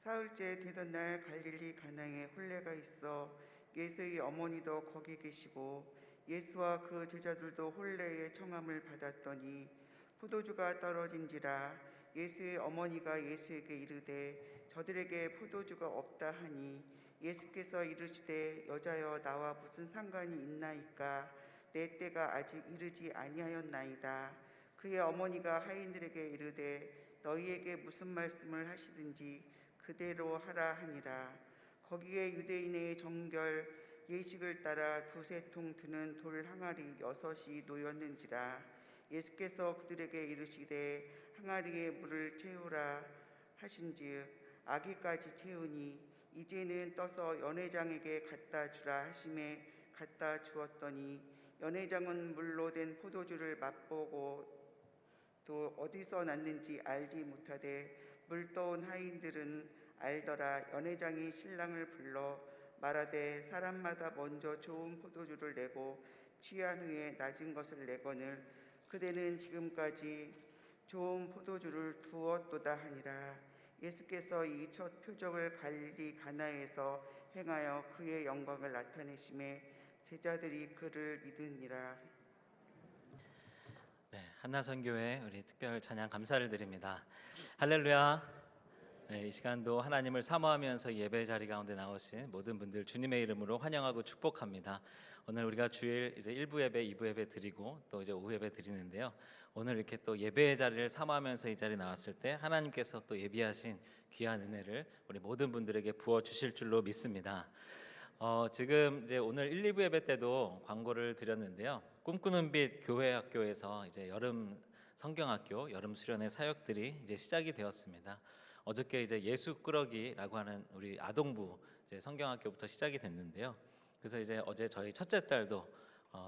사흘째 되던 날 갈릴리 가나에 혼례가 있어 예수의 어머니도 거기 계시고 예수와 그 제자들도 혼례의 청함을 받았더니 포도주가 떨어진지라. 예수의 어머니가 예수에게 이르되 저들에게 포도주가 없다 하니 예수께서 이르시되 여자여 나와 무슨 상관이 있나이까. 내 때가 아직 이르지 아니하였나이다. 그의 어머니가 하인들에게 이르되 너희에게 무슨 말씀을 하시든지 그대로 하라 하니라. 거기에 유대인의 정결 예식을 따라 두세 통 드는 돌 항아리 6이 놓였는지라. 예수께서 그들에게 이르시되 항아리에 물을 채우라 하신즉 아기까지 채우니 이제는 떠서 연회장에게 갖다 주라 하심에 갖다 주었더니 연회장은 물로 된 포도주를 맛보고 또 어디서 났는지 알지 못하되 물 떠온 하인들은 알더라. 연회장이 신랑을 불러 말하되 사람마다 먼저 좋은 포도주를 내고 취한 후에 낮은 것을 내거늘 그대는 지금까지 좋은 포도주를 두었도다 하니라. 예수께서 이 첫 표적을 갈릴리 가나에서 행하여 그의 영광을 나타내심에 제자들이 그를 믿으니라. 네, 한나선교회 우리 특별 찬양 감사를 드립니다. 할렐루야. 네, 이 시간도 하나님을 사모하면서 예배 자리 가운데 나오신 모든 분들 주님의 이름으로 환영하고 축복합니다. 오늘 우리가 주일 이제 1부 예배, 2부 예배 드리고 또 이제 오후 예배 드리는데요. 오늘 이렇게 또 예배의 자리를 사모하면서 이 자리에 나왔을 때 하나님께서 또 예비하신 귀한 은혜를 우리 모든 분들에게 부어 주실 줄로 믿습니다. 지금 이제 오늘 1, 2부 예배 때도 광고를 드렸는데요. 꿈꾸는 빛 교회 학교에서 이제 여름 성경학교 여름 수련회 사역들이 이제 시작이 되었습니다. 어저께 이제 예수 꾸러기라고 하는 우리 아동부 이제 성경학교부터 시작이 됐는데요. 그래서 이제 어제 저희 첫째 딸도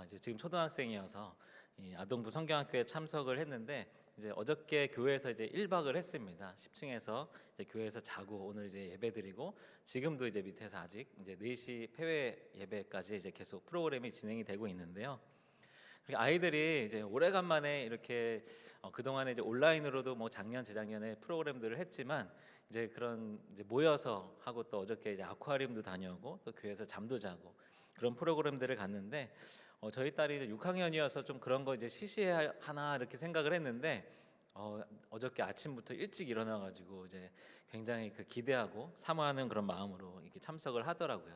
이제 지금 초등학생이어서 이 아동부 성경학교에 참석을 했는데 이제 어저께 교회에서 이제 1박을 했습니다. 10층에서 이제 교회에서 자고 오늘 이제 예배드리고 지금도 이제 밑에서 아직 이제 4시 폐회 예배까지 이제 계속 프로그램이 진행이 되고 있는데요. 아이들이 이제 오래간만에 이렇게 그동안에 이제 온라인으로도 뭐 작년 재작년에 프로그램들을 했지만 이제 그런 이제 모여서 하고 또 어저께 이제 아쿠아리움도 다녀오고 또 교회에서 잠도 자고 그런 프로그램들을 갔는데 저희 딸이 이제 6학년이어서 좀 그런 거 이제 시시하나 이렇게 생각을 했는데 어저께 아침부터 일찍 일어나가지고 이제 굉장히 그 기대하고 사모하는 그런 마음으로 이렇게 참석을 하더라고요.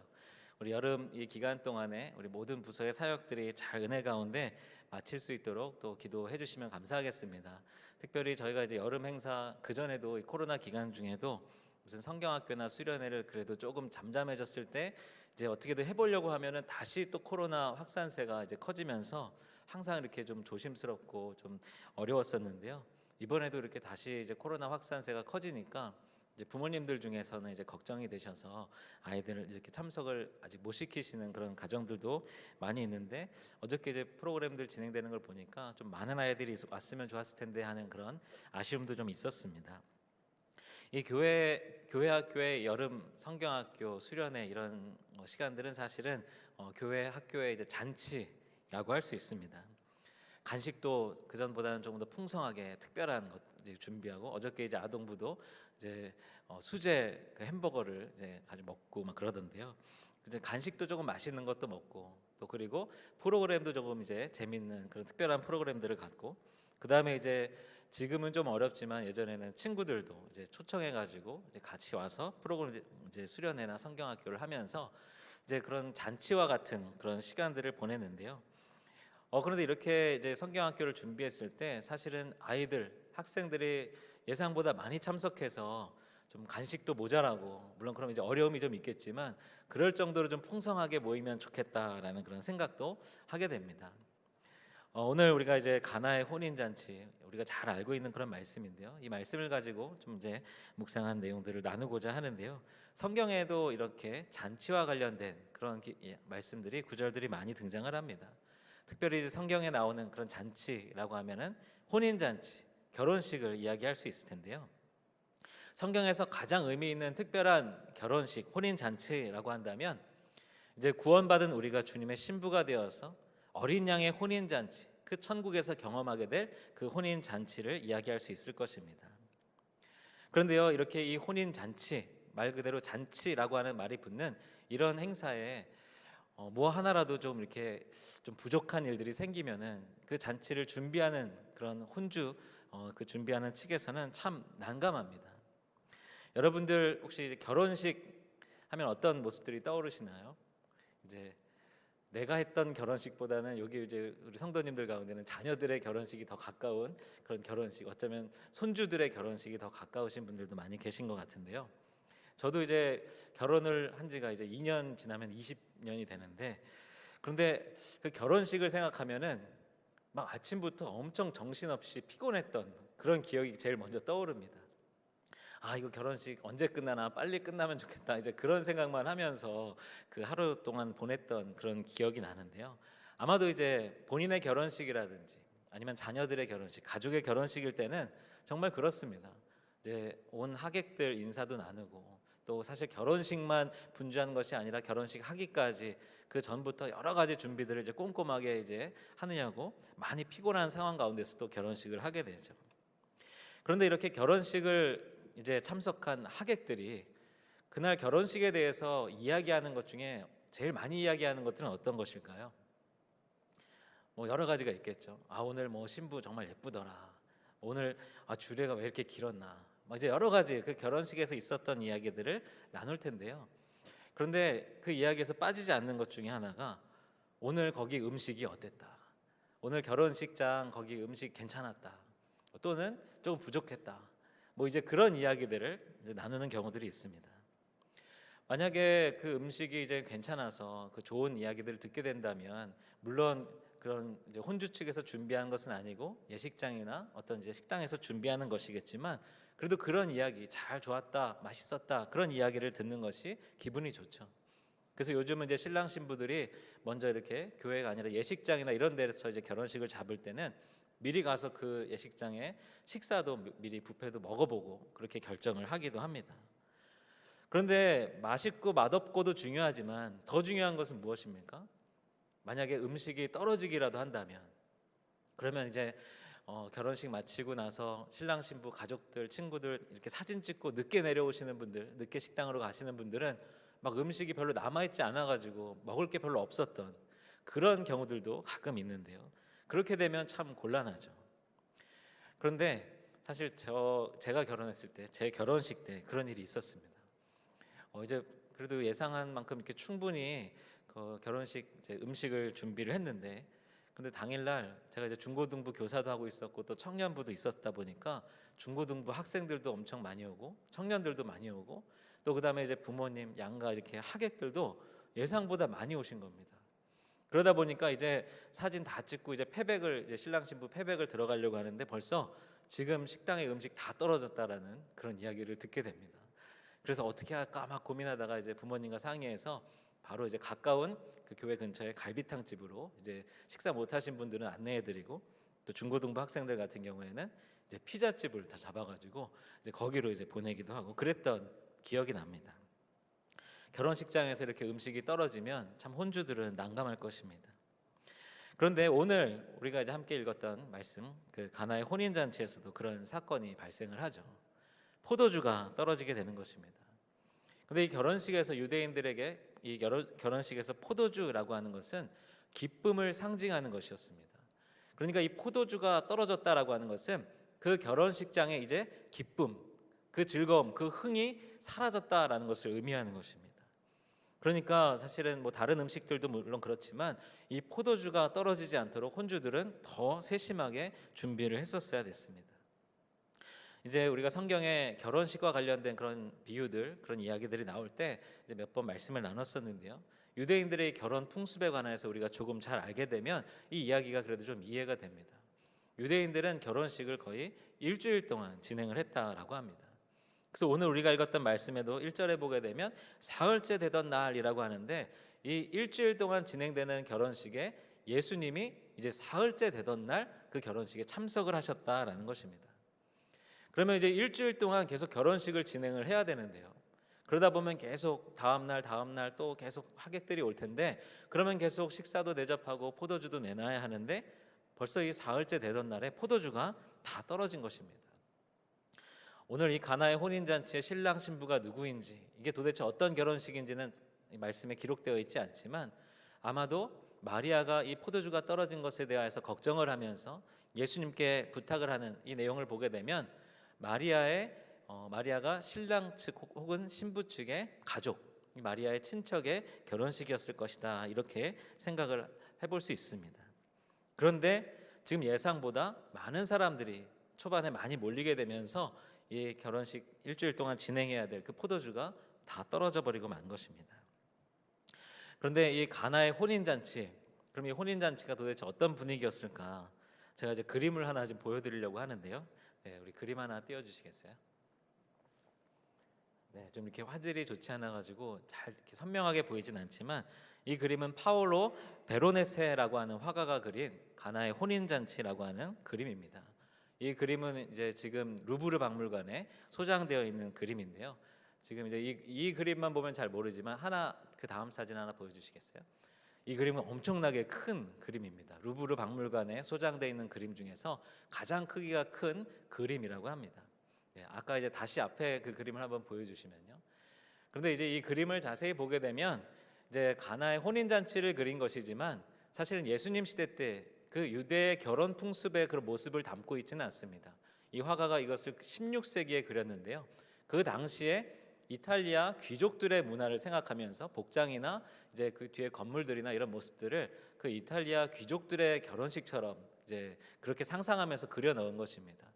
우리 여름 이 기간 동안에 우리 모든 부서의 사역들이 잘 은혜 가운데 마칠 수 있도록 또 기도해 주시면 감사하겠습니다. 특별히 저희가 이제 여름 행사 그 전에도 이 코로나 기간 중에도 무슨 성경학교나 수련회를 그래도 조금 잠잠해졌을 때 이제 어떻게든 해보려고 하면은 다시 또 코로나 확산세가 이제 커지면서 항상 이렇게 좀 조심스럽고 좀 어려웠었는데요. 이번에도 이렇게 다시 이제 코로나 확산세가 커지니까 이제 부모님들 중에서는 이제 걱정이 되셔서 아이들을 이렇게 참석을 아직 못 시키시는 그런 가정들도 많이 있는데 어저께 이제 프로그램들 진행되는 걸 보니까 좀 많은 아이들이 왔으면 좋았을 텐데 하는 그런 아쉬움도 좀 있었습니다. 이 교회 학교의 여름 성경학교 수련회 이런 시간들은 사실은 교회 학교의 이제 잔치라고 할 수 있습니다. 간식도 그 전보다는 조금 더 풍성하게 특별한 것 준비하고 어저께 이제 아동부도 이제 수제 그 햄버거를 이제 가지고 먹고 막 그러던데요. 이제 간식도 조금 맛있는 것도 먹고 또 그리고 프로그램도 조금 이제 재밌는 그런 특별한 프로그램들을 갖고 그 다음에 이제 지금은 좀 어렵지만 예전에는 친구들도 이제 초청해가지고 이제 같이 와서 프로그램 이제 수련회나 성경학교를 하면서 이제 그런 잔치와 같은 그런 시간들을 보냈는데요. 그런데 이렇게 이제 성경학교를 준비했을 때 사실은 아이들, 학생들이 예상보다 많이 참석해서 좀 간식도 모자라고 물론 그럼 이제 어려움이 좀 있겠지만 그럴 정도로 좀 풍성하게 모이면 좋겠다라는 그런 생각도 하게 됩니다. 오늘 우리가 이제 가나의 혼인 잔치 우리가 잘 알고 있는 그런 말씀인데요. 이 말씀을 가지고 좀 이제 묵상한 내용들을 나누고자 하는데요. 성경에도 이렇게 잔치와 관련된 그런 말씀들이 구절들이 많이 등장을 합니다. 특별히 이제 성경에 나오는 그런 잔치라고 하면은 혼인 잔치, 결혼식을 이야기할 수 있을 텐데요. 성경에서 가장 의미 있는 특별한 결혼식, 혼인 잔치라고 한다면 이제 구원받은 우리가 주님의 신부가 되어서 어린 양의 혼인 잔치, 그 천국에서 경험하게 될 그 혼인 잔치를 이야기할 수 있을 것입니다. 그런데요, 이렇게 이 혼인 잔치, 말 그대로 잔치라고 하는 말이 붙는 이런 행사에 뭐 하나라도 좀 이렇게 좀 부족한 일들이 생기면은 그 잔치를 준비하는 그런 혼주 그 준비하는 측에서는 참 난감합니다. 여러분들 혹시 결혼식 하면 어떤 모습들이 떠오르시나요? 이제 내가 했던 결혼식보다는 여기 이제 우리 성도님들 가운데는 자녀들의 결혼식이 더 가까운 그런 결혼식, 어쩌면 손주들의 결혼식이 더 가까우신 분들도 많이 계신 것 같은데요. 저도 이제 결혼을 한 지가 이제 2년 지나면 20년이 되는데, 그런데 그 결혼식을 생각하면은 막 아침부터 엄청 정신없이 피곤했던 그런 기억이 제일 먼저 떠오릅니다. 아, 이거 결혼식 언제 끝나나, 빨리 끝나면 좋겠다, 이제 그런 생각만 하면서 그 하루 동안 보냈던 그런 기억이 나는데요. 아마도 이제 본인의 결혼식이라든지 아니면 자녀들의 결혼식, 가족의 결혼식일 때는 정말 그렇습니다. 이제 온 하객들 인사도 나누고, 또 사실 결혼식만 분주한 것이 아니라 결혼식 하기까지 그 전부터 여러 가지 준비들을 이제 꼼꼼하게 이제 하느냐고 많이 피곤한 상황 가운데서 또 결혼식을 하게 되죠. 그런데 이렇게 결혼식을 이제 참석한 하객들이 그날 결혼식에 대해서 이야기하는 것 중에 제일 많이 이야기하는 것들은 어떤 것일까요? 뭐 여러 가지가 있겠죠. 아, 오늘 뭐 신부 정말 예쁘더라. 오늘 주례가 왜 이렇게 길었나. 뭐 이제 여러 가지 그 결혼식에서 있었던 이야기들을 나눌 텐데요. 그런데 그 이야기에서 빠지지 않는 것 중에 하나가 오늘 거기 음식이 어땠다. 오늘 결혼식장 거기 음식 괜찮았다. 또는 조금 부족했다. 뭐 이제 그런 이야기들을 이제 나누는 경우들이 있습니다. 만약에 그 음식이 이제 괜찮아서 그 좋은 이야기들을 듣게 된다면, 물론 그런 이제 혼주 측에서 준비한 것은 아니고 예식장이나 어떤 이제 식당에서 준비하는 것이겠지만, 그래도 그런 이야기, 잘 좋았다, 맛있었다, 그런 이야기를 듣는 것이 기분이 좋죠. 그래서 요즘은 이제 신랑 신부들이 먼저 이렇게 교회가 아니라 예식장이나 이런 데서 이제 결혼식을 잡을 때는 미리 가서 그 예식장에 식사도 미리 뷔페도 먹어보고 그렇게 결정을 하기도 합니다. 그런데 맛있고 맛없고도 중요하지만 더 중요한 것은 무엇입니까? 만약에 음식이 떨어지기라도 한다면, 그러면 이제 결혼식 마치고 나서 신랑 신부 가족들 친구들 이렇게 사진 찍고 늦게 내려오시는 분들, 늦게 식당으로 가시는 분들은 막 음식이 별로 남아있지 않아가지고 먹을 게 별로 없었던 그런 경우들도 가끔 있는데요. 그렇게 되면 참 곤란하죠. 그런데 사실 제가 결혼했을 때, 제 결혼식 때 그런 일이 있었습니다. 이제 그래도 예상한 만큼 이렇게 충분히 그 결혼식 이제 음식을 준비를 했는데, 근데 당일날 제가 이제 중고등부 교사도 하고 있었고 또 청년부도 있었다 보니까 중고등부 학생들도 엄청 많이 오고 청년들도 많이 오고, 또 그다음에 이제 부모님 양가 이렇게 하객들도 예상보다 많이 오신 겁니다. 그러다 보니까 이제 사진 다 찍고 이제 패백을, 이제 신랑 신부 패백을 들어가려고 하는데 벌써 지금 식당에 음식 다 떨어졌다라는 그런 이야기를 듣게 됩니다. 그래서 어떻게 할까 막 고민하다가 이제 부모님과 상의해서 바로 이제 가까운 그 교회 근처에 갈비탕 집으로 이제 식사 못 하신 분들은 안내해드리고, 또 중고등부 학생들 같은 경우에는 이제 피자집을 다 잡아가지고 이제 거기로 이제 보내기도 하고 그랬던 기억이 납니다. 결혼식장에서 이렇게 음식이 떨어지면 참 혼주들은 난감할 것입니다. 그런데 오늘 우리가 이제 함께 읽었던 말씀, 그 가나의 혼인잔치에서도 그런 사건이 발생을 하죠. 포도주가 떨어지게 되는 것입니다. 그런데 이 결혼식에서 유대인들에게 이 결혼식에서 포도주라고 하는 것은 기쁨을 상징하는 것이었습니다. 그러니까 이 포도주가 떨어졌다라고 하는 것은 그 결혼식장에 이제 기쁨, 그 즐거움, 그 흥이 사라졌다라는 것을 의미하는 것입니다. 그러니까 사실은 뭐 다른 음식들도 물론 그렇지만 이 포도주가 떨어지지 않도록 혼주들은 더 세심하게 준비를 했었어야 됐습니다. 이제 우리가 성경에 결혼식과 관련된 그런 비유들, 그런 이야기들이 나올 때 이제 몇 번 말씀을 나눴었는데요. 유대인들의 결혼 풍습에 관해서 우리가 조금 잘 알게 되면 이 이야기가 그래도 좀 이해가 됩니다. 유대인들은 결혼식을 거의 일주일 동안 진행을 했다라고 합니다. 그래서 오늘 우리가 읽었던 말씀에도 1절에 보게 되면 사흘째 되던 날이라고 하는데, 이 일주일 동안 진행되는 결혼식에 예수님이 이제 사흘째 되던 날 그 결혼식에 참석을 하셨다라는 것입니다. 그러면 이제 일주일 동안 계속 결혼식을 진행을 해야 되는데요. 그러다 보면 계속 다음 날 또 계속 하객들이 올 텐데, 그러면 계속 식사도 대접하고 포도주도 내놔야 하는데 벌써 이 사흘째 되던 날에 포도주가 다 떨어진 것입니다. 오늘 이 가나의 혼인 잔치의 신랑 신부가 누구인지, 이게 도대체 어떤 결혼식인지는 이 말씀에 기록되어 있지 않지만 아마도 마리아가 이 포도주가 떨어진 것에 대해서 걱정을 하면서 예수님께 부탁을 하는 이 내용을 보게 되면 마리아가 신랑 측 혹은 신부 측의 가족, 이 마리아의 친척의 결혼식이었을 것이다, 이렇게 생각을 해볼 수 있습니다. 그런데 지금 예상보다 많은 사람들이 초반에 많이 몰리게 되면서 이 결혼식 일주일 동안 진행해야 될 그 포도주가 다 떨어져 버리고 만 것입니다. 그런데 이 가나의 혼인 잔치, 그럼 이 혼인 잔치가 도대체 어떤 분위기였을까? 제가 이제 그림을 하나 좀 보여드리려고 하는데요. 네, 우리 그림 하나 띄워주시겠어요? 네, 좀 이렇게 화질이 좋지 않아 가지고 잘 이렇게 선명하게 보이진 않지만 이 그림은 파올로 베로네세라고 하는 화가가 그린 가나의 혼인 잔치라고 하는 그림입니다. 이 그림은 이제 지금 루브르 박물관에 소장되어 있는 그림인데요. 지금 이제 이 그림만 보면 잘 모르지만 그 다음 사진 하나 보여주시겠어요? 이 그림은 엄청나게 큰 그림입니다. 루브르 박물관에 소장되어 있는 그림 중에서 가장 크기가 큰 그림이라고 합니다. 네, 아까 이제 다시 앞에 그 그림을 한번 보여주시면요. 그런데 이제 이 그림을 자세히 보게 되면 이제 가나의 혼인 잔치를 그린 것이지만 사실은 예수님 시대 때 그 유대의 결혼 풍습의 그런 모습을 담고 있지는 않습니다. 이 화가가 이것을 16세기에 그렸는데요. 그 당시에 이탈리아 귀족들의 문화를 생각하면서 복장이나 이제 그 뒤에 건물들이나 이런 모습들을 그 이탈리아 귀족들의 결혼식처럼 이제 그렇게 상상하면서 그려 넣은 것입니다.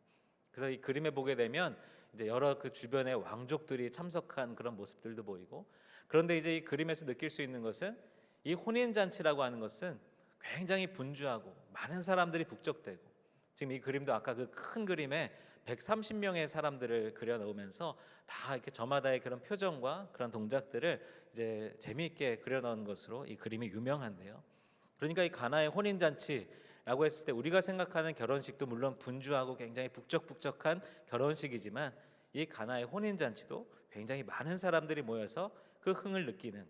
그래서 이 그림에 보게 되면 이제 여러 그 주변의 왕족들이 참석한 그런 모습들도 보이고, 그런데 이제 이 그림에서 느낄 수 있는 것은 이 혼인 잔치라고 하는 것은 굉장히 분주하고 많은 사람들이 북적대고, 지금 이 그림도 아까 그 큰 그림에 130명의 사람들을 그려 넣으면서 다 이렇게 저마다의 그런 표정과 그런 동작들을 이제 재미있게 그려 넣은 것으로 이 그림이 유명한데요. 그러니까 이 가나의 혼인 잔치라고 했을 때 우리가 생각하는 결혼식도 물론 분주하고 굉장히 북적북적한 결혼식이지만 이 가나의 혼인 잔치도 굉장히 많은 사람들이 모여서 그 흥을 느끼는,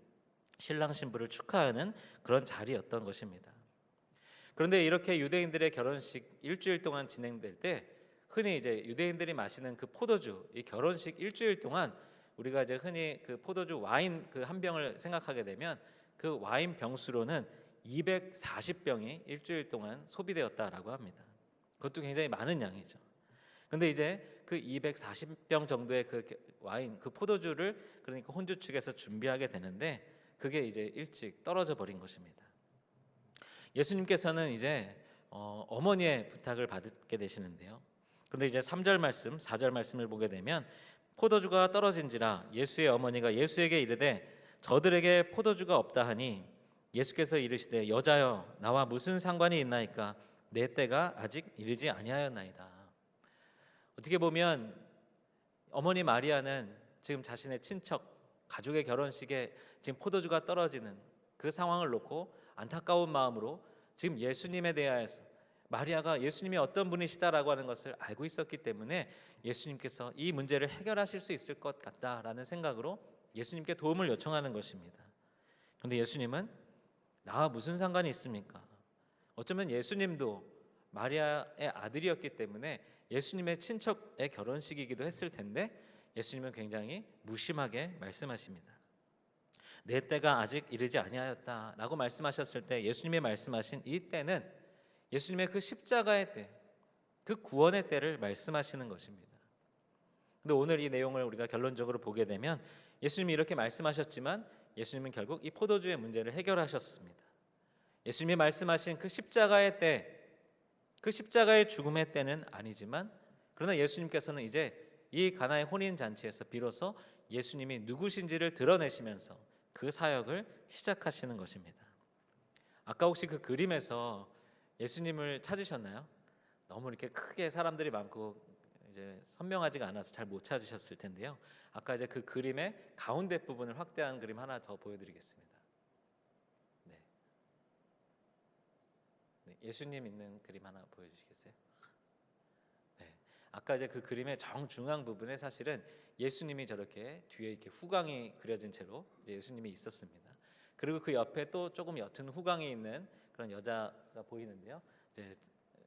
신랑 신부를 축하하는 그런 자리였던 것입니다. 그런데 이렇게 유대인들의 결혼식 일주일 동안 진행될 때 흔히 이제 유대인들이 마시는 그 포도주, 이 결혼식 일주일 동안 우리가 이제 흔히 그 포도주 와인 그 한 병을 생각하게 되면 그 와인 병수로는 240병이 일주일 동안 소비되었다라고 합니다. 그것도 굉장히 많은 양이죠. 그런데 이제 그 240병 정도의 그 와인, 그 포도주를 그러니까 혼주 측에서 준비하게 되는데 그게 이제 일찍 떨어져 버린 것입니다. 예수님께서는 이제 어머니의 부탁을 받게 되시는데요. 그런데 이제 3절 말씀, 4절 말씀을 보게 되면 포도주가 떨어진지라 예수의 어머니가 예수에게 이르되 저들에게 포도주가 없다 하니 예수께서 이르시되 여자여 나와 무슨 상관이 있나이까 내 때가 아직 이르지 아니하였나이다. 어떻게 보면 어머니 마리아는 지금 자신의 친척 가족의 결혼식에 지금 포도주가 떨어지는 그 상황을 놓고 안타까운 마음으로 지금 예수님에 대하여서 마리아가 예수님이 어떤 분이시다라고 하는 것을 알고 있었기 때문에 예수님께서 이 문제를 해결하실 수 있을 것 같다라는 생각으로 예수님께 도움을 요청하는 것입니다. 그런데 예수님은 나와 무슨 상관이 있습니까? 어쩌면 예수님도 마리아의 아들이었기 때문에 예수님의 친척의 결혼식이기도 했을 텐데 예수님은 굉장히 무심하게 말씀하십니다. 내 때가 아직 이르지 아니하였다라고 말씀하셨을 때 예수님이 말씀하신 이 때는 예수님의 그 십자가의 때, 그 구원의 때를 말씀하시는 것입니다. 근데 오늘 이 내용을 우리가 결론적으로 보게 되면 예수님이 이렇게 말씀하셨지만 예수님은 결국 이 포도주의 문제를 해결하셨습니다. 예수님이 말씀하신 그 십자가의 때, 그 십자가의 죽음의 때는 아니지만 그러나 예수님께서는 이제 이 가나의 혼인 잔치에서 비로소 예수님이 누구신지를 드러내시면서 그 사역을 시작하시는 것입니다. 아까 혹시 그 그림에서 예수님을 찾으셨나요? 너무 이렇게 크게 사람들이 많고 이제 선명하지가 않아서 잘 못 찾으셨을 텐데요. 아까 이제 그 그림의 가운데 부분을 확대한 그림 하나 더 보여드리겠습니다. 네, 예수님 있는 그림 하나 보여주시겠어요? 네, 아까 이제 그 그림의 정중앙 부분에 사실은 예수님이 저렇게 뒤에 이렇게 후광이 그려진 채로 이제 예수님이 있었습니다. 그리고 그 옆에 또 조금 옅은 후광이 있는 그런 여자가 보이는데요. 이제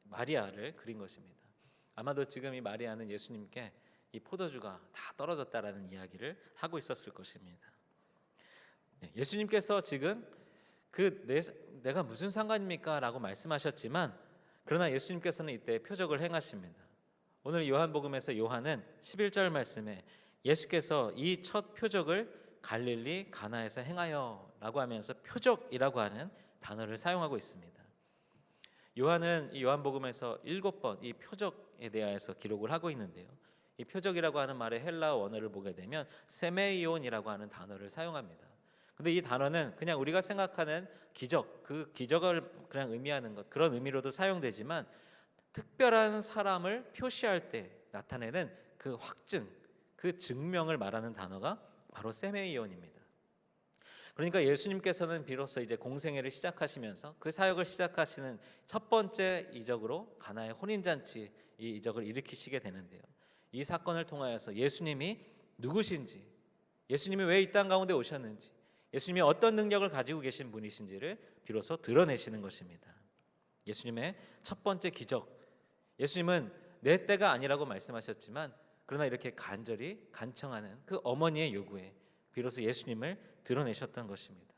마리아를 그린 것입니다. 아마도 지금 이 마리아는 예수님께 이 포도주가 다 떨어졌다라는 이야기를 하고 있었을 것입니다. 예수님께서 지금 내가 무슨 상관입니까? 라고 말씀하셨지만 그러나 예수님께서는 이때 표적을 행하십니다. 오늘 요한복음에서 요한은 11절 말씀에 예수께서 이 첫 표적을 갈릴리 가나에서 행하여 라고 하면서 표적이라고 하는 단어를 사용하고 있습니다. 요한은 이 요한복음에서 7번 이 표적에 대하여서 기록을 하고 있는데요. 이 표적이라고 하는 말의 헬라어 원어를 보게 되면 세메이온이라고 하는 단어를 사용합니다. 근데 이 단어는 그냥 우리가 생각하는 기적, 그 기적을 그냥 의미하는 것, 그런 의미로도 사용되지만 특별한 사람을 표시할 때 나타내는 그 확증, 그 증명을 말하는 단어가 바로 세메이온입니다. 그러니까 예수님께서는 비로소 이제 공생애를 시작하시면서 그 사역을 시작하시는 첫 번째 이적으로 가나의 혼인잔치 이 이적을 일으키시게 되는데요. 이 사건을 통하여서 예수님이 누구신지, 예수님이 왜 이 땅 가운데 오셨는지, 예수님이 어떤 능력을 가지고 계신 분이신지를 비로소 드러내시는 것입니다. 예수님의 첫 번째 기적, 예수님은 내 때가 아니라고 말씀하셨지만 그러나 이렇게 간절히 간청하는 그 어머니의 요구에 비로소 예수님을 드러내셨던 것입니다.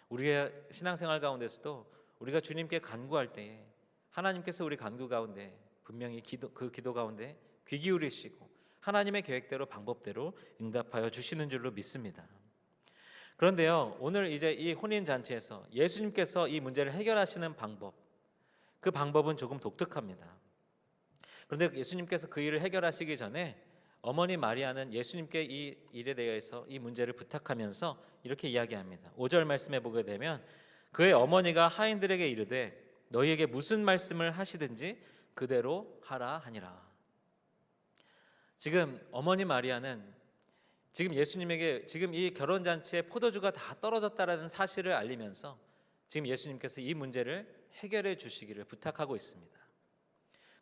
우리의 신앙생활 가운데서도 우리가 주님께 간구할 때에 하나님께서 우리 간구 가운데 분명히 그 기도 가운데 귀 기울이시고 하나님의 계획대로 방법대로 응답하여 주시는 줄로 믿습니다. 그런데요, 오늘 이제 이 혼인잔치에서 예수님께서 이 문제를 해결하시는 방법, 그 방법은 조금 독특합니다. 그런데 예수님께서 그 일을 해결하시기 전에 어머니 마리아는 예수님께 이 일에 대해서 이 문제를 부탁하면서 이렇게 이야기합니다. 5절 말씀에 보게 되면 그의 어머니가 하인들에게 이르되 너희에게 무슨 말씀을 하시든지 그대로 하라 하니라. 지금 어머니 마리아는 지금 예수님에게 지금 이 결혼잔치에 포도주가 다 떨어졌다라는 사실을 알리면서 지금 예수님께서 이 문제를 해결해 주시기를 부탁하고 있습니다.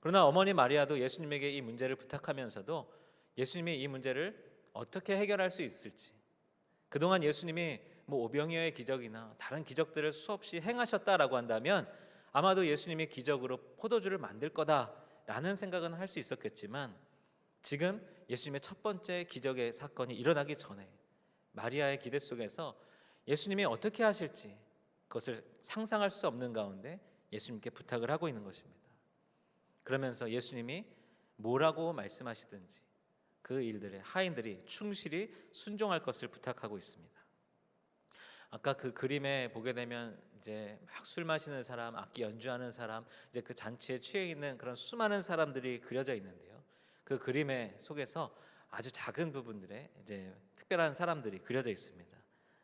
그러나 어머니 마리아도 예수님에게 이 문제를 부탁하면서도 예수님이 이 문제를 어떻게 해결할 수 있을지, 그동안 예수님이 오병이어의 기적이나 다른 기적들을 수없이 행하셨다라고 한다면 아마도 예수님이 기적으로 포도주를 만들 거다라는 생각은 할 수 있었겠지만 지금 예수님의 첫 번째 기적의 사건이 일어나기 전에 마리아의 기대 속에서 예수님이 어떻게 하실지 그것을 상상할 수 없는 가운데 예수님께 부탁을 하고 있는 것입니다. 그러면서 예수님이 뭐라고 말씀하시든지 그 일들에 하인들이 충실히 순종할 것을 부탁하고 있습니다. 아까 그 그림에 보게 되면 이제 막 술 마시는 사람, 악기 연주하는 사람, 이제 그 잔치에 취해 있는 그런 수많은 사람들이 그려져 있는데요. 그 그림의 속에서 아주 작은 부분들에 이제 특별한 사람들이 그려져 있습니다.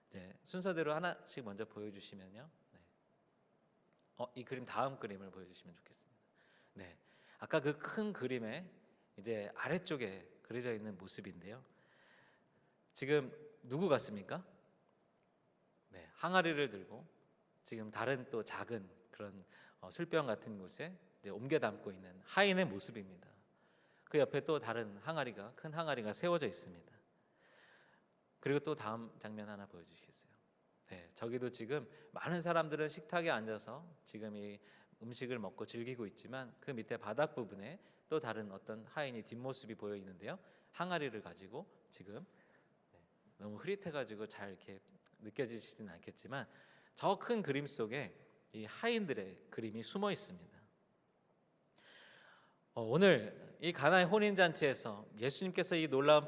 이제 순서대로 하나씩 먼저 보여주시면요. 네. 이 그림 다음 그림을 보여주시면 좋겠습니다. 네. 아까 그 큰 그림에 이제 아래쪽에 그려져 있는 모습인데요. 지금 누구 같습니까? 네, 항아리를 들고 지금 다른 또 작은 그런 술병 같은 곳에 이제 옮겨 담고 있는 하인의 모습입니다. 그 옆에 또 다른 항아리가 큰 항아리가 세워져 있습니다. 그리고 또 다음 장면 하나 보여주시겠어요? 네, 저기도 지금 많은 사람들은 식탁에 앉아서 지금 이 음식을 먹고 즐기고 있지만 그 밑에 바닥 부분에 또 다른 어떤 하인이 뒷모습이 보여 있는데요. 항아리를 가지고 지금 너무 흐릿해가지고 잘 이렇게 느껴지시진 않겠지만 저 큰 그림 속에 이 하인들의 그림이 숨어 있습니다. 오늘 이 가나의 혼인잔치에서 예수님께서 이 놀라운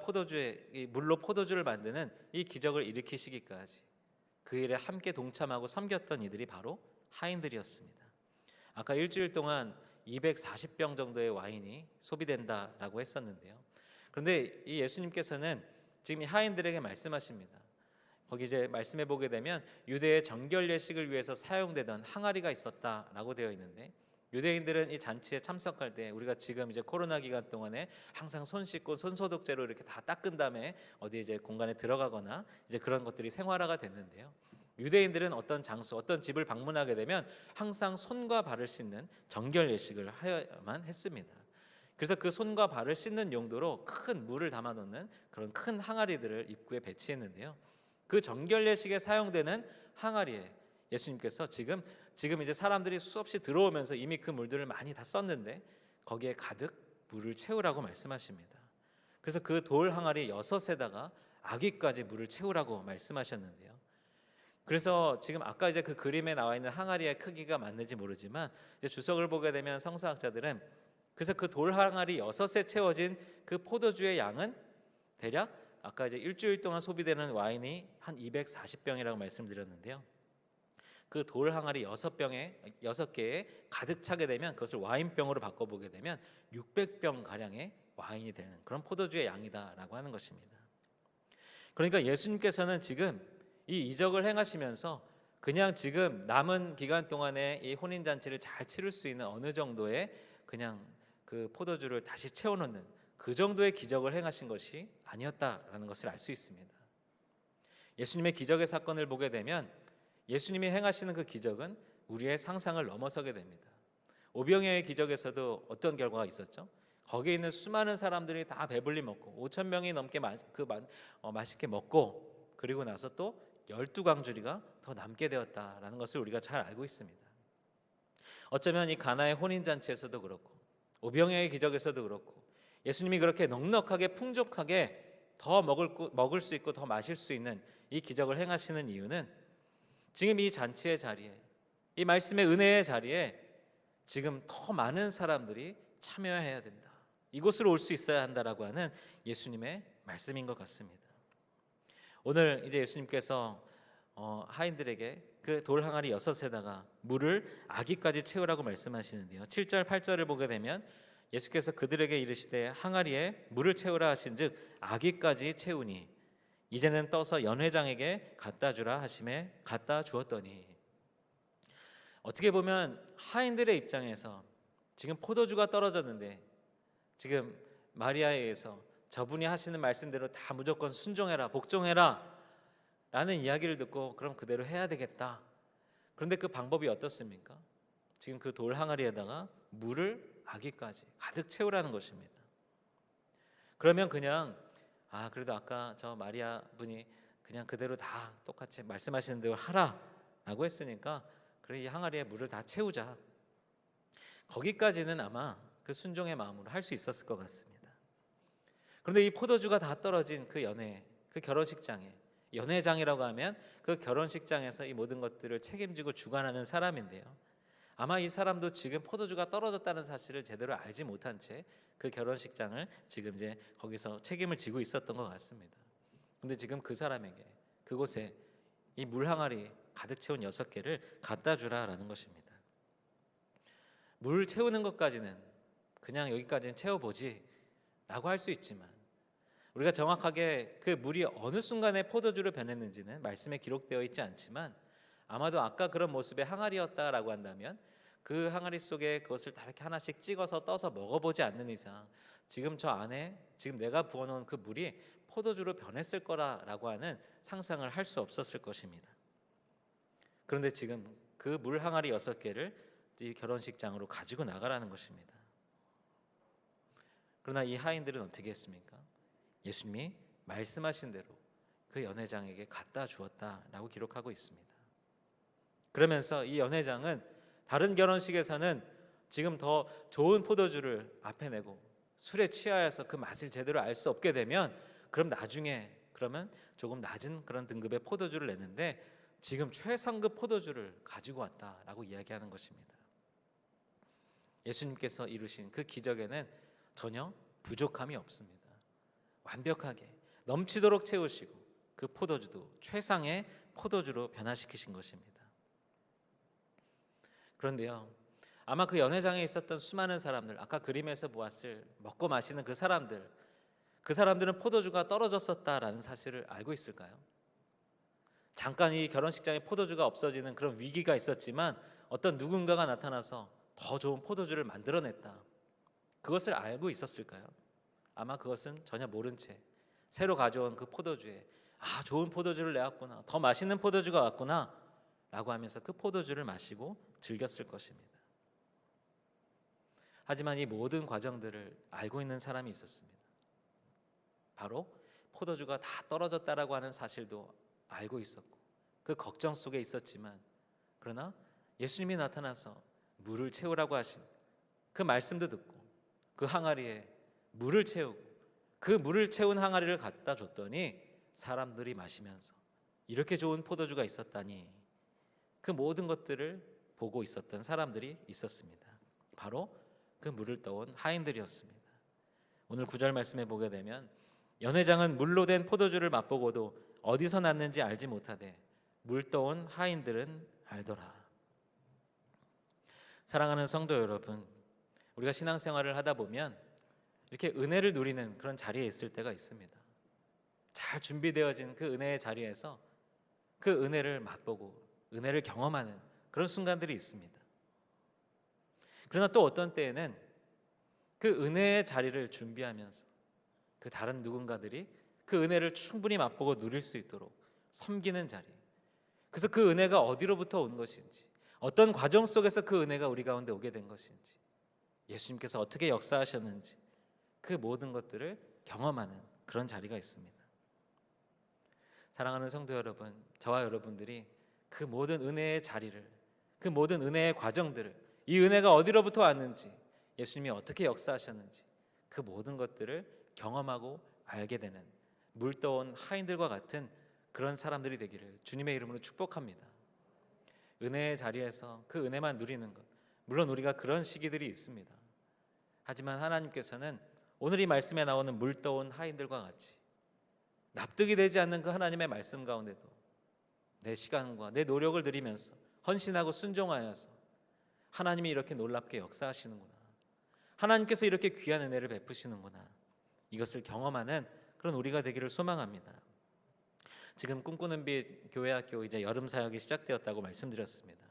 이 물로 포도주를 만드는 이 기적을 일으키시기까지 그 일에 함께 동참하고 섬겼던 이들이 바로 하인들이었습니다. 아까 일주일 동안 240병 정도의 와인이 소비된다라고 했었는데요. 그런데 이 예수님께서는 지금 이 하인들에게 말씀하십니다. 거기 이제 말씀해 보게 되면 유대의 정결 예식을 위해서 사용되던 항아리가 있었다라고 되어 있는데 유대인들은 이 잔치에 참석할 때 우리가 지금 이제 코로나 기간 동안에 항상 손 씻고 손 소독제로 이렇게 다 닦은 다음에 어디 이제 공간에 들어가거나 이제 그런 것들이 생활화가 됐는데요. 유대인들은 어떤 장소, 어떤 집을 방문하게 되면 항상 손과 발을 씻는 정결 예식을 하여야만 했습니다. 그래서 그 손과 발을 씻는 용도로 큰 물을 담아 놓는 그런 큰 항아리들을 입구에 배치했는데요. 그 정결 예식에 사용되는 항아리에 예수님께서 지금 이제 사람들이 수없이 들어오면서 이미 그 물들을 많이 다 썼는데 거기에 가득 물을 채우라고 말씀하십니다. 그래서 그 돌 항아리 6에다가 아기까지 물을 채우라고 말씀하셨는데요. 그래서 지금 아까 이제 그 그림에 나와 있는 항아리의 크기가 맞는지 모르지만 이제 주석을 보게 되면 성서학자들은 그래서 그 돌 항아리 6에 채워진 그 포도주의 양은 대략 아까 이제 일주일 동안 소비되는 와인이 한 240병이라고 말씀드렸는데요. 그 돌 항아리 6개에 가득 차게 되면 그것을 와인병으로 바꿔보게 되면 600병 가량의 와인이 되는 그런 포도주의 양이다라고 하는 것입니다. 그러니까 예수님께서는 지금 이 이적을 행하시면서 그냥 지금 남은 기간 동안에 이 혼인 잔치를 잘 치를 수 있는 어느 정도의 그냥 그 포도주를 다시 채워놓는 그 정도의 기적을 행하신 것이 아니었다라는 것을 알 수 있습니다. 예수님의 기적의 사건을 보게 되면 예수님이 행하시는 그 기적은 우리의 상상을 넘어서게 됩니다. 오병이어의 기적에서도 어떤 결과가 있었죠? 거기에 있는 수많은 사람들이 다 배불리 먹고 5천 명이 넘게 맛있게 먹고 그리고 나서 또 12광주리가 더 남게 되었다라는 것을 우리가 잘 알고 있습니다. 어쩌면 이 가나의 혼인잔치에서도 그렇고 오병이어의 기적에서도 그렇고 예수님이 그렇게 넉넉하게 풍족하게 더 먹을 수 있고 더 마실 수 있는 이 기적을 행하시는 이유는 지금 이 잔치의 자리에 이 말씀의 은혜의 자리에 지금 더 많은 사람들이 참여해야 된다. 이곳으로 올 수 있어야 한다라고 하는 예수님의 말씀인 것 같습니다. 오늘 이제 예수님께서 하인들에게 그 돌 항아리 6에다가 물을 아기까지 채우라고 말씀하시는데요. 7절 8절을 보게 되면 예수께서 그들에게 이르시되 항아리에 물을 채우라 하신즉 아기까지 채우니 이제는 떠서 연회장에게 갖다 주라 하심에 갖다 주었더니 어떻게 보면 하인들의 입장에서 지금 포도주가 떨어졌는데 지금 마리아에 의해서 저분이 하시는 말씀대로 다 무조건 순종해라 복종해라 라는 이야기를 듣고 그럼 그대로 해야 되겠다. 그런데 그 방법이 어떻습니까? 지금 그 돌 항아리에다가 물을 아기까지 가득 채우라는 것입니다. 그러면 그냥 그래도 아까 저 마리아 분이 그냥 그대로 다 똑같이 말씀하시는 대로 하라라고 했으니까 그래 이 항아리에 물을 다 채우자. 거기까지는 아마 그 순종의 마음으로 할 수 있었을 것 같습니다. 그런데 이 포도주가 다 떨어진 그 그 결혼식장에 연회장이라고 하면 그 결혼식장에서 이 모든 것들을 책임지고 주관하는 사람인데요. 아마 이 사람도 지금 포도주가 떨어졌다는 사실을 제대로 알지 못한 채 그 결혼식장을 지금 이제 거기서 책임을 지고 있었던 것 같습니다. 근데 지금 그 사람에게 그곳에 이 물 항아리 가득 채운 6개를 갖다 주라라는 것입니다. 물 채우는 것까지는 그냥 여기까지는 채워보지 라고 할 수 있지만 우리가 정확하게 그 물이 어느 순간에 포도주로 변했는지는 말씀에 기록되어 있지 않지만 아마도 아까 그런 모습의 항아리였다라고 한다면 그 항아리 속에 그것을 다 이렇게 하나씩 찍어서 떠서 먹어보지 않는 이상 지금 저 안에 지금 내가 부어놓은 그 물이 포도주로 변했을 거라고 하는 상상을 할 수 없었을 것입니다. 그런데 지금 그 물 항아리 6개를 이 결혼식장으로 가지고 나가라는 것입니다. 그러나 이 하인들은 어떻게 했습니까? 예수님이 말씀하신 대로 그 연회장에게 갖다 주었다라고 기록하고 있습니다. 그러면서 이 연회장은 다른 결혼식에서는 지금 더 좋은 포도주를 앞에 내고 술에 취하여서 그 맛을 제대로 알 수 없게 되면 그럼 나중에 그러면 조금 낮은 그런 등급의 포도주를 내는데 지금 최상급 포도주를 가지고 왔다라고 이야기하는 것입니다. 예수님께서 이루신 그 기적에는 전혀 부족함이 없습니다. 완벽하게 넘치도록 채우시고 그 포도주도 최상의 포도주로 변화시키신 것입니다. 그런데요, 아마 그 연회장에 있었던 수많은 사람들, 아까 그림에서 보았을 먹고 마시는 그 사람들은 포도주가 떨어졌었다라는 사실을 알고 있을까요? 잠깐 이 결혼식장에 포도주가 없어지는 그런 위기가 있었지만 어떤 누군가가 나타나서 더 좋은 포도주를 만들어냈다. 그것을 알고 있었을까요? 아마 그것은 전혀 모른 채 새로 가져온 그 포도주에 좋은 포도주를 내왔구나, 더 맛있는 포도주가 왔구나 라고 하면서 그 포도주를 마시고 즐겼을 것입니다. 하지만 이 모든 과정들을 알고 있는 사람이 있었습니다. 바로 포도주가 다 떨어졌다라고 하는 사실도 알고 있었고 그 걱정 속에 있었지만 그러나 예수님이 나타나서 물을 채우라고 하신 그 말씀도 듣고 그 항아리에 물을 채우고 그 물을 채운 항아리를 갖다 줬더니 사람들이 마시면서 이렇게 좋은 포도주가 있었다니, 그 모든 것들을 보고 있었던 사람들이 있었습니다. 바로 그 물을 떠온 하인들이었습니다. 오늘 9절 말씀에 보게 되면 연회장은 물로 된 포도주를 맛보고도 어디서 났는지 알지 못하되 물 떠온 하인들은 알더라. 사랑하는 성도 여러분, 우리가 신앙생활을 하다 보면 이렇게 은혜를 누리는 그런 자리에 있을 때가 있습니다. 잘 준비되어진 그 은혜의 자리에서 그 은혜를 맛보고 은혜를 경험하는 그런 순간들이 있습니다. 그러나 또 어떤 때에는 그 은혜의 자리를 준비하면서 그 다른 누군가들이 그 은혜를 충분히 맛보고 누릴 수 있도록 섬기는 자리, 그래서 그 은혜가 어디로부터 온 것인지, 어떤 과정 속에서 그 은혜가 우리 가운데 오게 된 것인지, 예수님께서 어떻게 역사하셨는지, 그 모든 것들을 경험하는 그런 자리가 있습니다. 사랑하는 성도 여러분, 저와 여러분들이 그 모든 은혜의 자리를, 그 모든 은혜의 과정들을, 이 은혜가 어디로부터 왔는지, 예수님이 어떻게 역사하셨는지, 그 모든 것들을 경험하고 알게 되는 물 떠온 하인들과 같은 그런 사람들이 되기를 주님의 이름으로 축복합니다. 은혜의 자리에서 그 은혜만 누리는 것, 물론 우리가 그런 시기들이 있습니다. 하지만 하나님께서는 오늘 이 말씀에 나오는 물 떠온 하인들과 같이 납득이 되지 않는 그 하나님의 말씀 가운데도 내 시간과 내 노력을 들이면서 헌신하고 순종하여서 하나님이 이렇게 놀랍게 역사하시는구나, 하나님께서 이렇게 귀한 은혜를 베푸시는구나, 이것을 경험하는 그런 우리가 되기를 소망합니다. 지금 꿈꾸는 빛 교회학교 이제 여름 사역이 시작되었다고 말씀드렸습니다.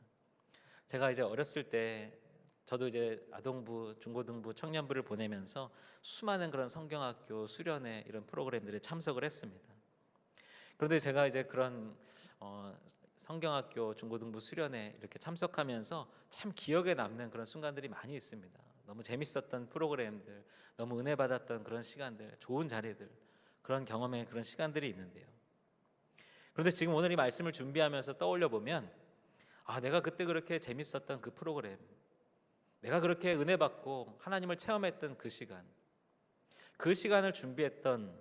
제가 이제 어렸을 때 저도 이제 아동부, 중고등부, 청년부를 보내면서 수많은 그런 성경학교, 수련회 이런 프로그램들에 참석을 했습니다. 그런데 제가 이제 그런 성경학교, 중고등부 수련회 이렇게 참석하면서 참 기억에 남는 그런 순간들이 많이 있습니다. 너무 재밌었던 프로그램들, 너무 은혜 받았던 그런 시간들, 좋은 자리들, 그런 경험의 그런 시간들이 있는데요. 그런데 지금 오늘 이 말씀을 준비하면서 떠올려 보면, 내가 그때 그렇게 재밌었던 그 프로그램, 내가 그렇게 은혜 받고 하나님을 체험했던 그 시간, 그 시간을 준비했던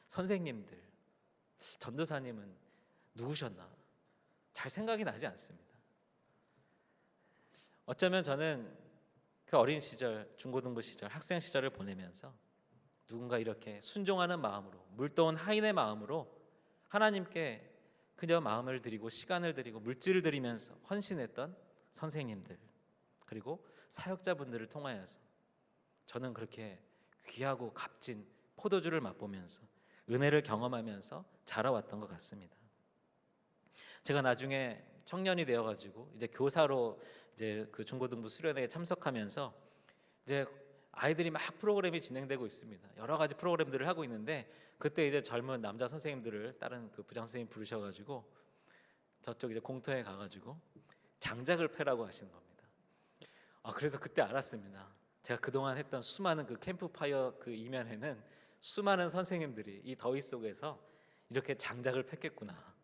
선생님들, 전도사님은 누구셨나? 잘 생각이 나지 않습니다. 어쩌면 저는 그 어린 시절, 중고등부 시절, 학생 시절을 보내면서 누군가 이렇게 순종하는 마음으로, 물떠온 하인의 마음으로 하나님께 그저 마음을 드리고 시간을 드리고 물질을 드리면서 헌신했던 선생님들, 그리고 사역자분들을 통하여서 저는 그렇게 귀하고 값진 포도주를 맛보면서 은혜를 경험하면서 자라왔던 것 같습니다. 제가 나중에 청년이 되어가지고 이제 교사로 이제 그 중고등부 수련회에 참석하면서 이제 아이들이 막 프로그램이 진행되고 있습니다. 여러 가지 프로그램들을 하고 있는데 그때 이제 젊은 남자 선생님들을 다른 그 부장 선생님 부르셔가지고 저쪽 이제 공터에 가가지고 장작을 패라고 하시는 겁니다. 그래서 그때 알았습니다. 제가 그동안 했던 수많은 그 캠프파이어 그 이면에는 수많은 선생님들이 이 더위 속에서 이렇게 장작을 폈겠구나.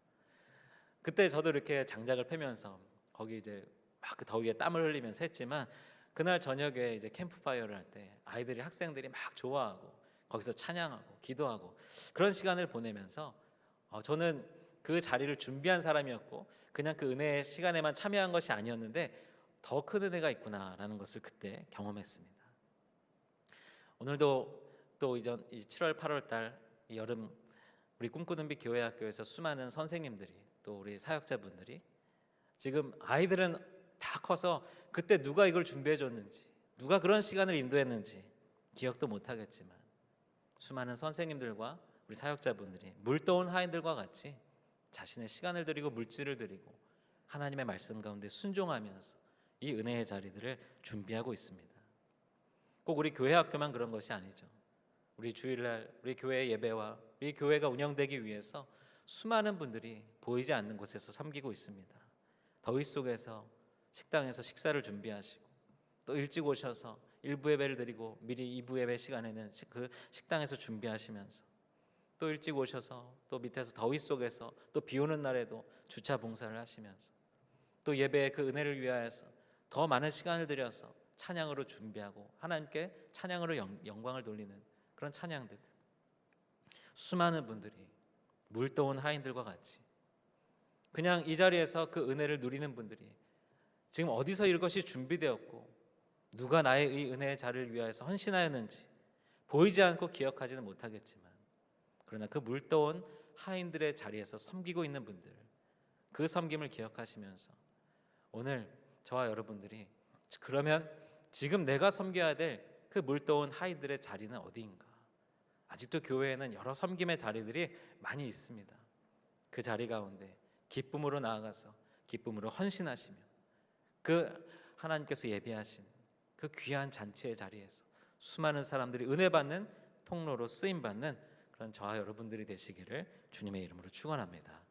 그때 저도 이렇게 장작을 패면서 거기 이제 막 그 더위에 땀을 흘리면서 했지만, 그날 저녁에 이제 캠프파이어를 할 때 아이들이, 학생들이 막 좋아하고 거기서 찬양하고 기도하고 그런 시간을 보내면서 저는 그 자리를 준비한 사람이었고 그냥 그 은혜의 시간에만 참여한 것이 아니었는데 더 큰 은혜가 있구나라는 것을 그때 경험했습니다. 오늘도 또 이 7월 8월 달 이 여름 우리 꿈꾸는 빛 교회학교에서 수많은 선생님들이, 또 우리 사역자분들이, 지금 아이들은 다 커서 그때 누가 이걸 준비해 줬는지, 누가 그런 시간을 인도했는지 기억도 못 하겠지만, 수많은 선생님들과 우리 사역자분들이 물떠온 하인들과 같이 자신의 시간을 드리고 물질을 드리고 하나님의 말씀 가운데 순종하면서 이 은혜의 자리들을 준비하고 있습니다. 꼭 우리 교회 학교만 그런 것이 아니죠. 우리 주일날 우리 교회 예배와 우리 교회가 운영되기 위해서 수많은 분들이 보이지 않는 곳에서 섬기고 있습니다. 더위 속에서 식당에서 식사를 준비하시고, 또 일찍 오셔서 1부 예배를 드리고 미리 2부 예배 시간에는 그 식당에서 준비하시면서, 또 일찍 오셔서 또 밑에서 더위 속에서 또 비 오는 날에도 주차 봉사를 하시면서, 또 예배의 그 은혜를 위하여서 더 많은 시간을 들여서 찬양으로 준비하고 하나님께 찬양으로 영광을 돌리는 그런 찬양들, 수많은 분들이 물떠온 하인들과 같이 그냥 이 자리에서 그 은혜를 누리는 분들이 지금 어디서 이것이 준비되었고 누가 나의 이 은혜의 자리를 위하여서 헌신하였는지 보이지 않고 기억하지는 못하겠지만, 그러나 그 물떠온 하인들의 자리에서 섬기고 있는 분들, 그 섬김을 기억하시면서 오늘 저와 여러분들이 그러면 지금 내가 섬겨야 될 그 물떠온 하인들의 자리는 어디인가? 아직도 교회에는 여러 섬김의 자리들이 많이 있습니다. 그 자리 가운데 기쁨으로 나아가서 기쁨으로 헌신하시며 그 하나님께서 예비하신 그 귀한 잔치의 자리에서 수많은 사람들이 은혜 받는 통로로 쓰임 받는 그런 저와 여러분들이 되시기를 주님의 이름으로 축원합니다.